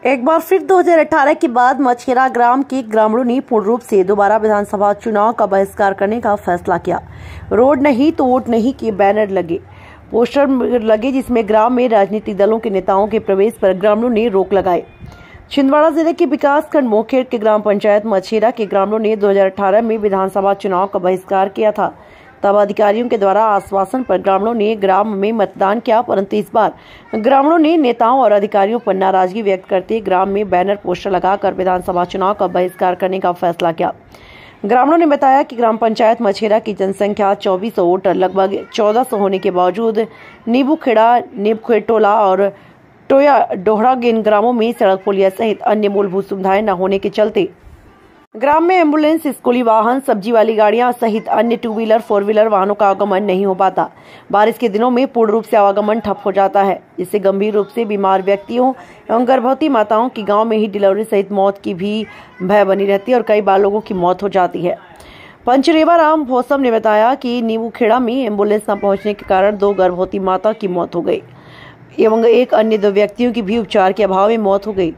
एक बार फिर 2018 के बाद मछेरा ग्राम के ग्रामीणों ने पूर्ण रूप से दोबारा विधानसभा चुनाव का बहिष्कार करने का फैसला किया। रोड नहीं तो वोट नहीं के बैनर लगे, पोस्टर लगे जिसमें ग्राम में राजनीतिक दलों के नेताओं के प्रवेश पर ग्रामीणों ने रोक लगाई। छिंदवाड़ा जिले के विकासखंड मोखेड़ के ग्राम पंचायत मछेरा के ग्रामीणों ने 2018 में विधानसभा चुनाव का बहिष्कार किया था। तब अधिकारियों के द्वारा आश्वासन पर ग्रामीणों ने ग्राम में मतदान किया, परंतु इस बार ग्रामीणों ने नेताओं और अधिकारियों पर नाराजगी व्यक्त करते ग्राम में बैनर पोस्टर लगाकर विधानसभा चुनाव का बहिष्कार करने का फैसला किया। ग्रामीणों ने बताया कि ग्राम पंचायत मछेरा की जनसंख्या 2400 वोटर लगभग 1400 होने के बावजूद नीबूखेड़ा, नीबखेटोला और टोया डोहरा इन ग्रामों में सड़क, पुलिया सहित अन्य मूलभूत सुविधाएं न होने के चलते ग्राम में एम्बुलेंस, स्कूली वाहन, सब्जी वाली गाड़ियां सहित अन्य 2 व्हीलर 4 व्हीलर वाहनों का आगमन नहीं हो पाता। बारिश के दिनों में पूर्ण रूप से आवागमन ठप हो जाता है, जिससे गंभीर रूप से बीमार व्यक्तियों एवं गर्भवती माताओं की गांव में ही डिलीवरी सहित मौत की भी भय बनी रहती है और कई बार लोगों की मौत हो जाती है। पंचरेवा राम भोसम ने बताया कि नीबूखेड़ा में एम्बुलेंस न पहुंचने के कारण 2 गर्भवती माता की मौत हो गई एवं एक अन्य 2 व्यक्तियों की भी उपचार के अभाव में मौत हो गई।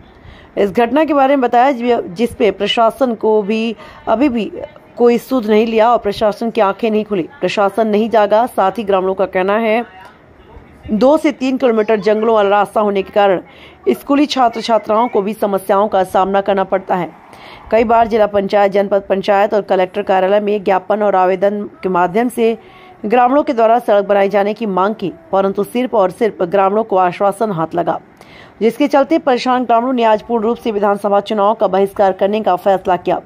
इस घटना के बारे में बताया जिस पे प्रशासन को भी अभी भी कोई सुध नहीं लिया और प्रशासन की आंखें नहीं खुली, प्रशासन नहीं जागा। साथ ही ग्रामीणों का कहना है 2 से 3 किलोमीटर जंगलों वाला रास्ता होने के कारण स्कूली छात्र छात्राओं को भी समस्याओं का सामना करना पड़ता है। कई बार जिला पंचायत, जनपद पंचायत और कलेक्टर कार्यालय में ज्ञापन और आवेदन के माध्यम से ग्रामीणों के द्वारा सड़क बनाए जाने की मांग की, परंतु सिर्फ और सिर्फ ग्रामीणों को आश्वासन हाथ लगा, जिसके चलते परेशान ग्रामीणों ने आज पूर्ण रूप से विधानसभा चुनाव का बहिष्कार करने का फैसला किया।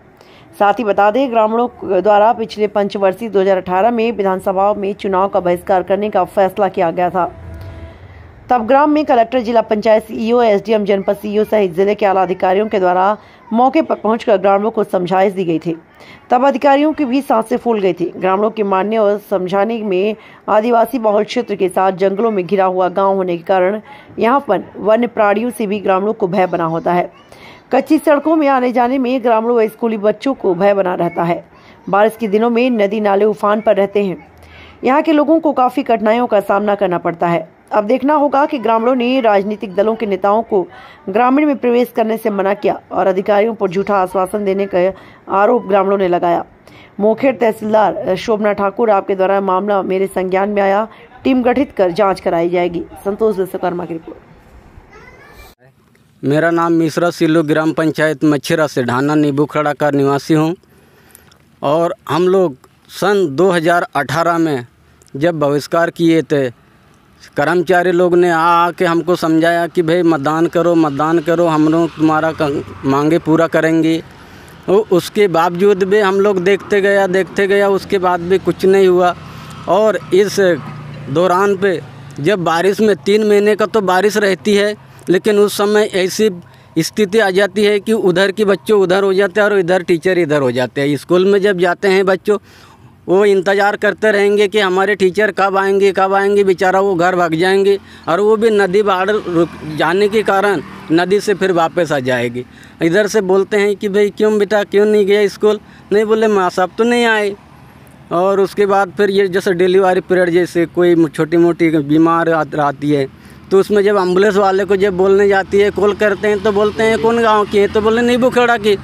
साथ ही बता दें, ग्रामीणों द्वारा पिछले पंचवर्षीय 2018 में विधानसभा में चुनाव का बहिष्कार करने का फैसला किया गया था। तब ग्राम में कलेक्टर, जिला पंचायत सीईओ, एसडीएम, जनपद सीईओ सहित जिले के आला अधिकारियों के द्वारा मौके पर पहुंचकर ग्रामीणों को समझाइश दी गई थी। तब अधिकारियों की भी सांसें फूल गई थी। ग्रामीणों के मानने और समझाने में आदिवासी बहुल क्षेत्र के साथ जंगलों में घिरा हुआ गांव होने के कारण यहां पर वन्य प्राणियों से भी ग्रामीणों को भय बना होता है। कच्ची सड़कों में आने जाने में ग्रामीणों व स्कूली बच्चों को भय बना रहता है। बारिश के दिनों में नदी नाले उफान पर रहते हैं। यहाँ के लोगों को काफी कठिनाइयों का सामना करना पड़ता है। अब देखना होगा कि ग्रामीणों ने राजनीतिक दलों के नेताओं को ग्रामीण में प्रवेश करने से मना किया और अधिकारियों पर झूठा आश्वासन देने का आरोप ग्रामीणों ने लगाया। मोखेड़ तहसीलदार शोभना ठाकुर, आपके द्वारा मामला मेरे संज्ञान में आया, टीम गठित कर जांच कराई जाएगी। संतोष विश्वकर्मा की रिपोर्ट। मेरा नाम मिश्रा सिल्लू, ग्राम पंचायत मछेरा से ढाना नीबूखेड़ा का निवासी हूँ। और हम लोग सन 2018 में जब बहिष्कार किए थे, कर्मचारी लोग ने आके हमको समझाया कि भाई मतदान करो, हम लोग तुम्हारा मांगे पूरा करेंगे। उसके बावजूद भी हम लोग देखते गया, उसके बाद भी कुछ नहीं हुआ। और इस दौरान पे जब बारिश में 3 महीने का तो बारिश रहती है, लेकिन उस समय ऐसी स्थिति आ जाती है कि उधर के बच्चों उधर हो जाते हैं और इधर टीचर इधर हो जाते हैं। स्कूल में जब जाते हैं बच्चों, वो इंतज़ार करते रहेंगे कि हमारे टीचर कब आएंगे, बेचारा वो घर भाग जाएंगे और वो भी नदी बाढ़ रुक जाने के कारण नदी से फिर वापस आ जाएगी। इधर से बोलते हैं कि भाई क्यों बेटा क्यों नहीं गया स्कूल, नहीं बोले माँ साहब तो नहीं आए। और उसके बाद फिर ये जैसे डिलीवरी पीरियड, जैसे कोई छोटी मोटी बीमार आती है तो उसमें जब एम्बुलेंस वाले को जब बोलने जाती है, कॉल करते हैं तो बोलते हैं कौन गाँव की है, तो बोले नीबूखेड़ा की।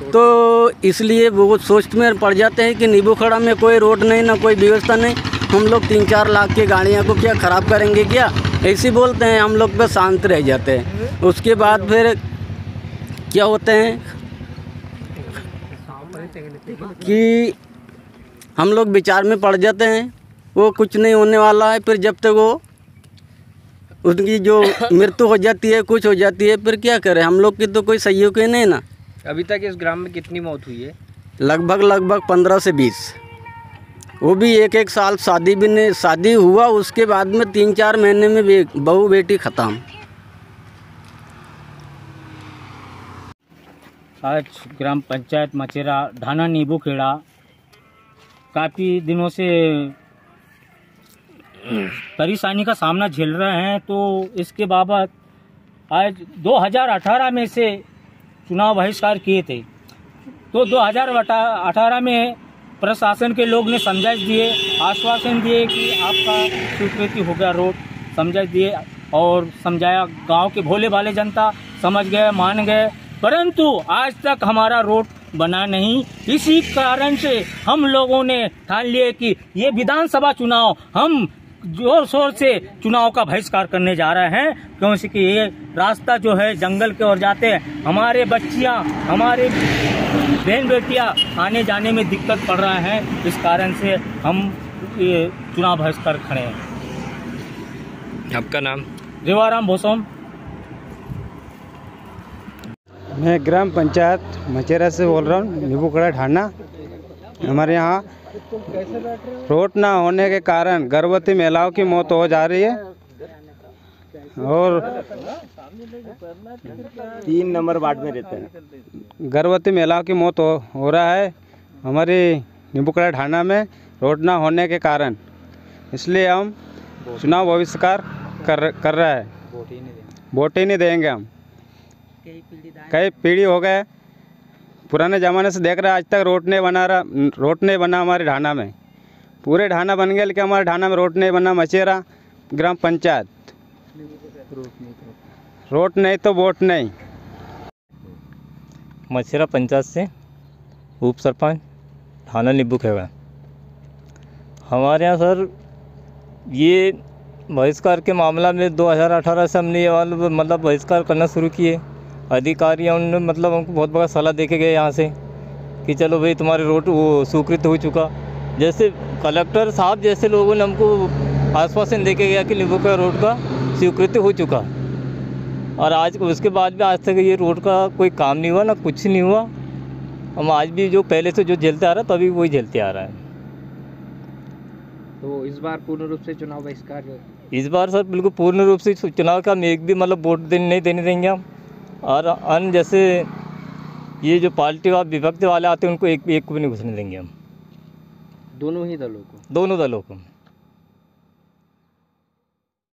तो इसलिए वो सोच में पड़ जाते हैं कि नीबूखेड़ा में कोई रोड नहीं, ना कोई व्यवस्था नहीं, हम लोग 3-4 लाख की गाड़ियाँ को क्या ख़राब करेंगे क्या, ऐसे बोलते हैं। हम लोग पे शांत रह जाते हैं। उसके बाद फिर क्या होते हैं कि हम लोग विचार में पड़ जाते हैं, वो कुछ नहीं होने वाला है। फिर जब तक वो उनकी जो मृत्यु हो जाती है, कुछ हो जाती है, फिर क्या करें, हम लोग की तो कोई सहयोग ही नहीं ना। अभी तक इस ग्राम में कितनी मौत हुई है? लगभग 15 से 20। वो भी एक साल शादी भी नहीं, शादी हुआ उसके बाद में 3-4 महीने में बहू बेटी ख़त्म। आज ग्राम पंचायत मछेरा ढाना नीबूखेड़ा काफ़ी दिनों से परेशानी का सामना झेल रहे हैं। तो इसके बाबत आज 2018 में से चुनाव बहिष्कार किए थे। तो 2018 में प्रशासन के लोग ने समझाइश दिए, आश्वासन दिए कि आपका स्वीकृति हो गया रोड, समझाइश दिए और समझाया। गांव के भोले भाले जनता समझ गए, मान गए, परंतु आज तक हमारा रोड बना नहीं। इसी कारण से हम लोगों ने ठान लिया कि ये विधानसभा चुनाव हम जोर शोर से चुनाव का बहिष्कार करने जा रहे हैं, क्योंकि ये रास्ता जो है जंगल की ओर जाते हैं, हमारे बच्चियां, हमारे बहन बेटियां आने जाने में दिक्कत पड़ रहा है। इस कारण से हम ये चुनाव बहिष्कार खड़े हैं। आपका नाम? रेवाराम भोसम। मैं ग्राम पंचायत मचेरा से बोल रहा हूँ, नीबूखड़ा ढाना। हमारे यहाँ रोड ना होने के कारण गर्भवती महिलाओं की मौत हो जा रही है और 3 नंबर वार्ड में रहते हैं। गर्भवती महिलाओं की मौत हो रहा है हमारी नीबूखड़ा ढाना में रोड ना होने के कारण। इसलिए हम चुनाव बहिष्कार कर रहा है, वोट ही नहीं देंगे हम। कई पीढ़ी हो गए, पुराने ज़माने से देख रहे हैं, आज तक रोड नहीं बना हमारे ढाना में। पूरे ढाना बन गया लेकिन हमारे ढाना में रोड नहीं बना। मचेरा ग्राम पंचायत, रोड नहीं तो वोट नहीं। मचेरा पंचायत से उप सरपंच ढाना नीबूखेड़ा। हमारे यहाँ सर ये बहिष्कार के मामला में 2018 से हमने ये मतलब बहिष्कार करना शुरू किए। अधिकारियों ने मतलब हमको बहुत बड़ा सलाह दे के गए यहाँ से कि चलो भाई तुम्हारे रोड वो स्वीकृत हो चुका। जैसे कलेक्टर साहब जैसे लोगों ने हमको आश्वासन दे के गया कि नीबूखेड़ा रोड का स्वीकृति हो चुका, और आज उसके बाद भी आज तक ये रोड का कोई काम नहीं हुआ, ना कुछ नहीं हुआ। हम आज भी जो पहले से जो झेलते आ रहा है तभी वही झेलते आ रहा है। तो इस बार पूर्ण रूप से चुनाव बहिष्कार? इस बार सर बिल्कुल पूर्ण रूप से चुनाव का हम एक भी मतलब वोट नहीं देने देंगे हम। और अन्य जैसे ये जो पार्टी व विपक्ष वाले आते हैं उनको एक को भी नहीं घुसने देंगे हम। दोनों ही दलों को? दोनों दलों को।